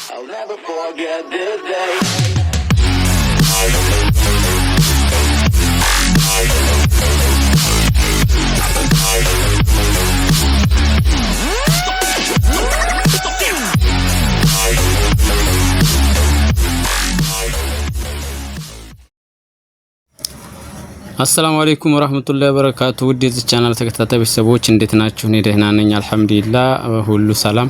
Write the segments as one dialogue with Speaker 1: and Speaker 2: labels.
Speaker 1: I'll never forget this day.
Speaker 2: አሰላሙ አለይኩም ወራህመቱላሂ ወበረካቱ። ውድ የዚህ ቻናል ተከታታይ ቤተሰቦች እንዴት ናችሁ? እኔ ደህና ነኝ አልሐምዱሊላህ፣ ሁሉ ሰላም።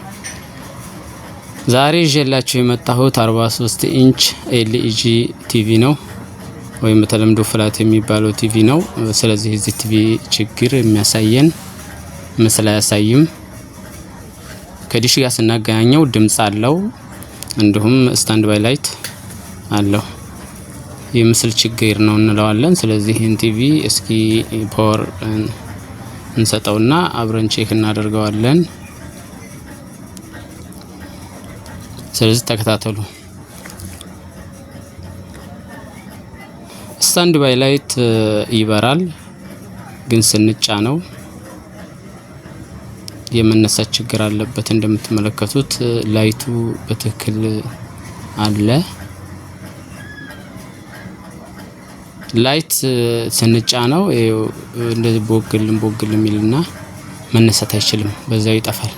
Speaker 2: ዛሬ ይዤላችሁ የመጣሁት 43 ኢንች ኤልኢጂ ቲቪ ነው ወይም በተለምዶ ፍላት የሚባለው ቲቪ ነው። ስለዚህ እዚህ ቲቪ ችግር የሚያሳየን ምስል አያሳይም። ከዲሽ ጋር ስናገናኘው ድምጽ አለው፣ እንዲሁም ስታንድ ባይ ላይት አለው። የምስል ችግር ነው እንለዋለን። ስለዚህ ይህን ቲቪ እስኪ ፓወር እንሰጠውና አብረን ቼክ እናደርገዋለን። ስለዚህ ተከታተሉ። ስታንድ ባይ ላይት ይበራል፣ ግን ስንጫነው የመነሳት ችግር አለበት። እንደምትመለከቱት ላይቱ በትክክል አለ። ላይት ስንጫነው እንደዚህ ቦግል የሚልና መነሳት አይችልም፣ በዛው ይጠፋል።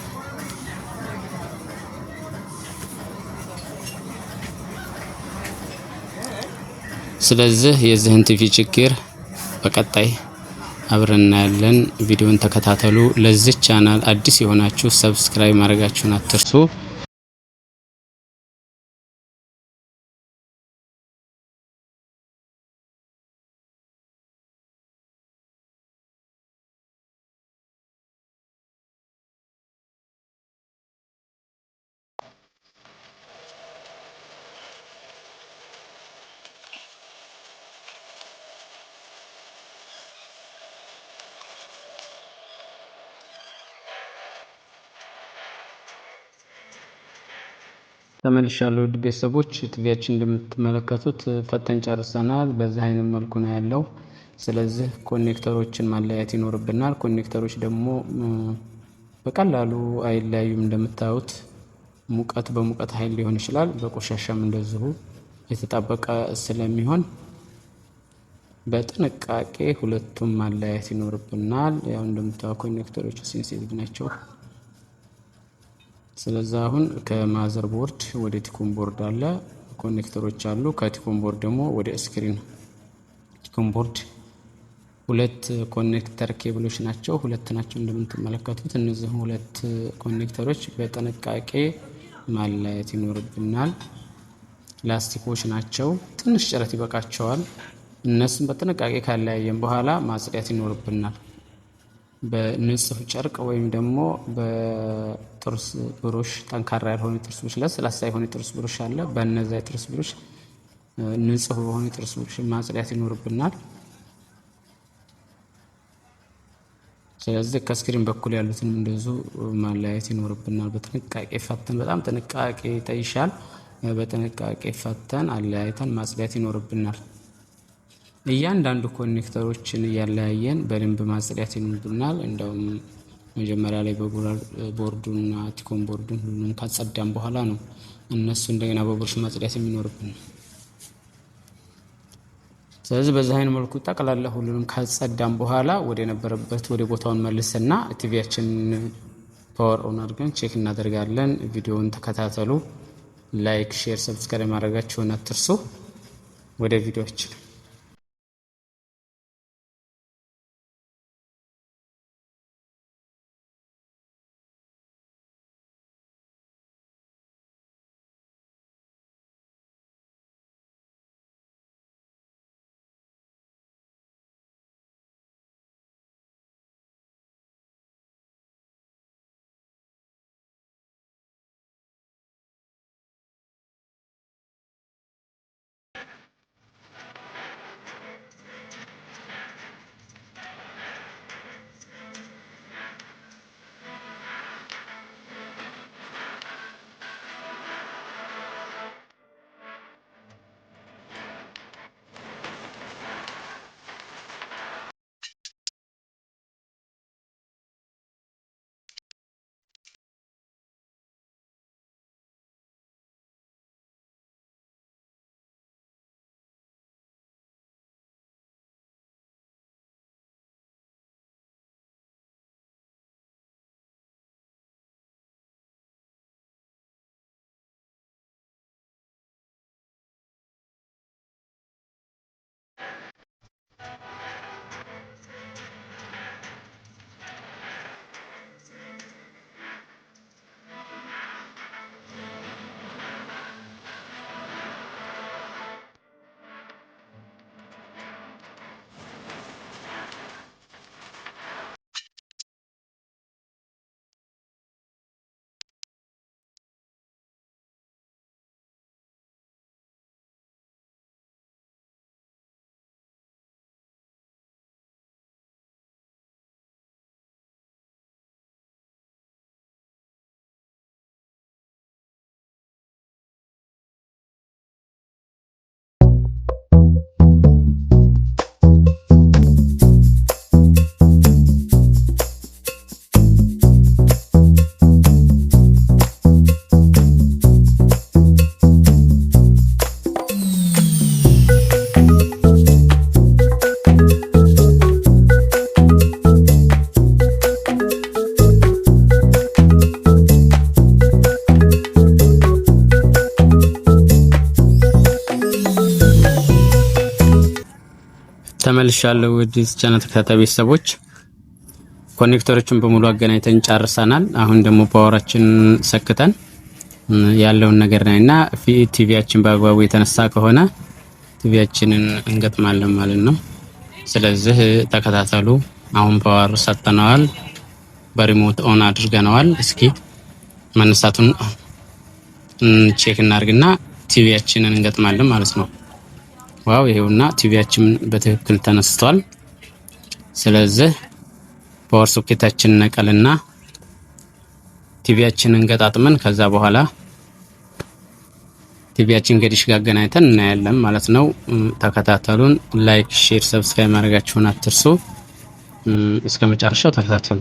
Speaker 2: ስለዚህ የዚህን ቲቪ ችግር በቀጣይ አብረን እናያለን። ቪዲዮን ተከታተሉ። ለዚህ ቻናል አዲስ የሆናችሁ ሰብስክራይብ ማድረጋችሁን አትርሱ። ተመልሻለሁ ውድ ቤተሰቦች። ቲቪያችን እንደምትመለከቱት ፈተን ጨርሰናል። በዚህ አይነት መልኩ ነው ያለው። ስለዚህ ኮኔክተሮችን ማለያየት ይኖርብናል። ኮኔክተሮች ደግሞ በቀላሉ አይለያዩም። እንደምታዩት ሙቀት በሙቀት ኃይል ሊሆን ይችላል፣ በቆሻሻም እንደዚሁ የተጣበቀ ስለሚሆን በጥንቃቄ ሁለቱም ማለያየት ይኖርብናል። ያው እንደምታዩት ኮኔክተሮቹ ሴንሲቲቭ ናቸው። ስለዚህ አሁን ከማዘር ቦርድ ወደ ቲኮን ቦርድ አለ ኮኔክተሮች አሉ። ከቲኮን ቦርድ ደግሞ ወደ ስክሪን ቲኮን ቦርድ ሁለት ኮኔክተር ኬብሎች ናቸው። ሁለት ናቸው እንደምትመለከቱት። እነዚህ ሁለት ኮኔክተሮች በጥንቃቄ ማለያየት ይኖርብናል። ላስቲኮች ናቸው፣ ትንሽ ጭረት ይበቃቸዋል። እነሱን በጥንቃቄ ካለያየን በኋላ ማጽዳት ይኖርብናል። በንጹህ ጨርቅ ወይም ደግሞ በጥርስ ብሩሽ፣ ጠንካራ ያልሆነ ጥርስ ብሩሽ፣ ለስላሳ የሆነ ጥርስ ብሩሽ አለ። በእነዛ ጥርስ ብሩሽ ንጹህ በሆነ ጥርስ ብሩሽ ማጽዳት ይኖርብናል። ስለዚህ ከስክሪን በኩል ያሉትን እንደዚሁ ማለያየት ይኖርብናል። በጥንቃቄ ፈተን፣ በጣም ጥንቃቄ ይጠይሻል። በጥንቃቄ ፈተን አለያይተን ማጽዳት ይኖርብናል። እያንዳንዱ ኮኔክተሮችን እያለያየን በደንብ ማጽዳት ይኖርብናል። እንደውም መጀመሪያ ላይ ቦርዱና ቲኮን ቦርዱን ሁሉንም ካጸዳን በኋላ ነው እነሱ እንደገና በብሩሽ ማጽዳት የሚኖርብን። ስለዚህ በዚህ አይነት መልኩ ጠቅላላ ሁሉንም ካጸዳን በኋላ ወደ ነበረበት ወደ ቦታውን መልስና ቲቪያችን ፓወር ኦን አድርገን ቼክ እናደርጋለን። ቪዲዮውን ተከታተሉ። ላይክ፣ ሼር፣ ሰብስክራይብ ማድረጋችሁን አትርሱ። ወደ ቪዲዮአችን ተመልሻለሁ። ወደ ቻናል ተከታታይ ቤተሰቦች ኮኔክተሮችን በሙሉ አገናኝተን ጨርሰናል። አሁን ደግሞ ፓወራችን ሰክተን ያለውን ነገር ነውና ቲቪያችን በአግባቡ የተነሳ ከሆነ ቲቪያችንን እንገጥማለን ማለት ነው። ስለዚህ ተከታተሉ። አሁን ፓወር ሰጥተናል፣ በሪሞት ኦን አድርገናል። እስኪ መነሳቱን ቼክ እናድርግና ቲቪያችንን እንገጥማለን ማለት ነው። ዋው ይሄውና ቲቪያችን በትክክል ተነስቷል። ስለዚህ ፓወር ሶኬታችንን ነቀልና ቲቪያችንን ገጣጥመን ከዛ በኋላ ቲቪያችን ከዲሽ ጋር አገናኝተን እናያለን ማለት ነው። ተከታተሉን። ላይክ፣ ሼር፣ ሰብስክራይብ ማድረጋችሁን አትርሱ። እስከ መጨረሻው ተከታተሉ።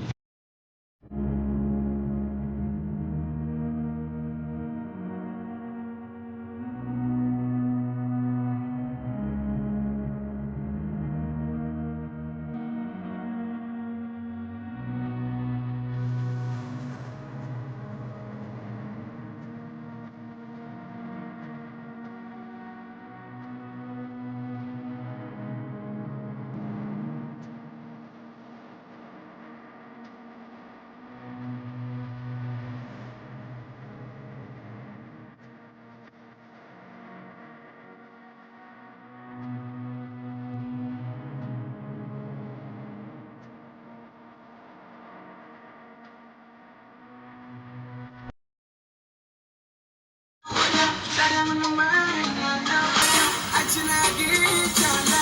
Speaker 2: I